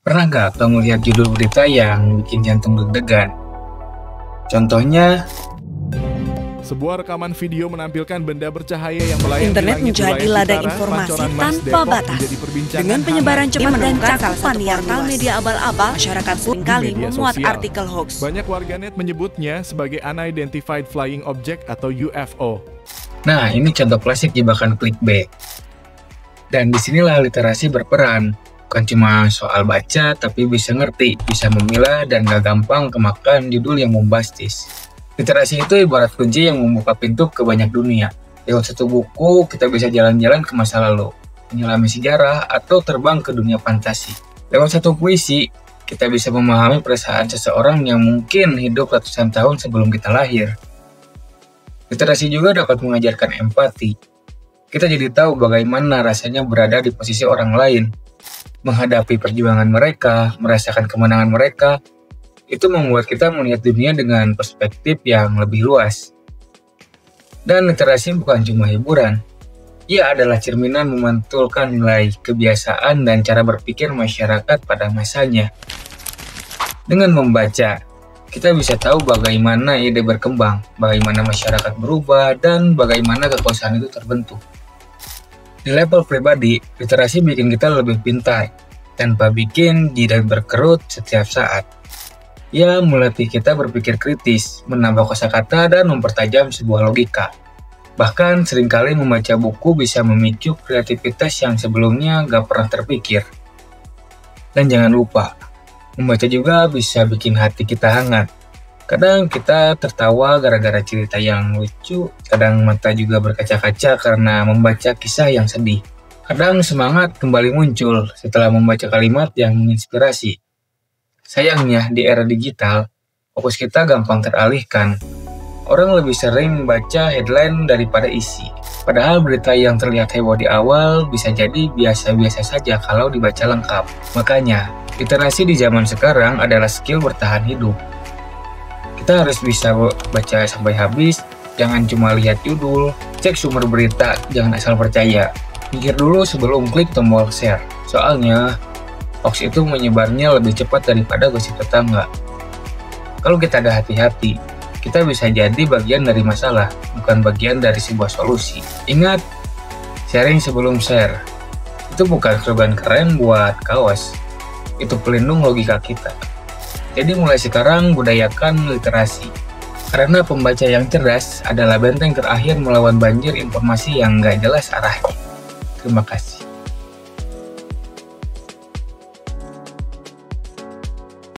Pernah nggak kamu lihat judul berita yang bikin jantung deg-degan? Contohnya, sebuah rekaman video menampilkan benda bercahaya yang melayang Internet di langit menjadi wilayah ladang utara, informasi Pancoran Mas tanpa Depok batas. menjadi perbincangan Dengan penyebaran hangat cepat dan menemukan cakupan yang portal luas, media abal-abal, masyarakat di seringkali media memuat sosial. artikel hoax. Banyak warganet menyebutnya sebagai Unidentified Flying Object atau UFO. nah ini contoh klasik jebakan clickbait. Dan disinilah literasi berperan. Bukan cuma soal baca, tapi bisa ngerti, bisa memilah, dan gak gampang kemakan judul yang bombastis. Literasi itu ibarat kunci yang membuka pintu ke banyak dunia. Lewat satu buku, kita bisa jalan-jalan ke masa lalu, menyelami sejarah, atau terbang ke dunia fantasi. Lewat satu puisi, kita bisa memahami perasaan seseorang yang mungkin hidup ratusan tahun sebelum kita lahir. Literasi juga dapat mengajarkan empati. Kita jadi tahu bagaimana rasanya berada di posisi orang lain, menghadapi perjuangan mereka, merasakan kemenangan mereka. Itu membuat kita melihat dunia dengan perspektif yang lebih luas. Dan literasi bukan cuma hiburan. Ia adalah cerminan memantulkan nilai, kebiasaan, dan cara berpikir masyarakat pada masanya. Dengan membaca, kita bisa tahu bagaimana ide berkembang, bagaimana masyarakat berubah, dan bagaimana kekuasaan itu terbentuk. Di level pribadi, literasi bikin kita lebih pintar, tanpa bikin jidat berkerut setiap saat. Ia melatih kita berpikir kritis, menambah kosakata, dan mempertajam sebuah logika. Bahkan seringkali membaca buku bisa memicu kreativitas yang sebelumnya gak pernah terpikir. Dan jangan lupa, membaca juga bisa bikin hati kita hangat. Kadang kita tertawa gara-gara cerita yang lucu, kadang mata juga berkaca-kaca karena membaca kisah yang sedih. Kadang semangat kembali muncul setelah membaca kalimat yang menginspirasi. Sayangnya, di era digital, fokus kita gampang teralihkan. Orang lebih sering membaca headline daripada isi. Padahal berita yang terlihat heboh di awal bisa jadi biasa-biasa saja kalau dibaca lengkap. Makanya, literasi di zaman sekarang adalah skill bertahan hidup. Kita harus bisa baca sampai habis, jangan cuma lihat judul, cek sumber berita, jangan asal percaya. Pikir dulu sebelum klik tombol share, soalnya hoax itu menyebarnya lebih cepat daripada gosip tetangga. Kalau kita ada hati-hati, kita bisa jadi bagian dari masalah, bukan bagian dari sebuah solusi. Ingat, sharing sebelum share. Itu bukan slogan keren buat kaos, itu pelindung logika kita. Jadi mulai sekarang budayakan literasi. Karena pembaca yang cerdas adalah benteng terakhir melawan banjir informasi yang gak jelas arahnya. Terima kasih.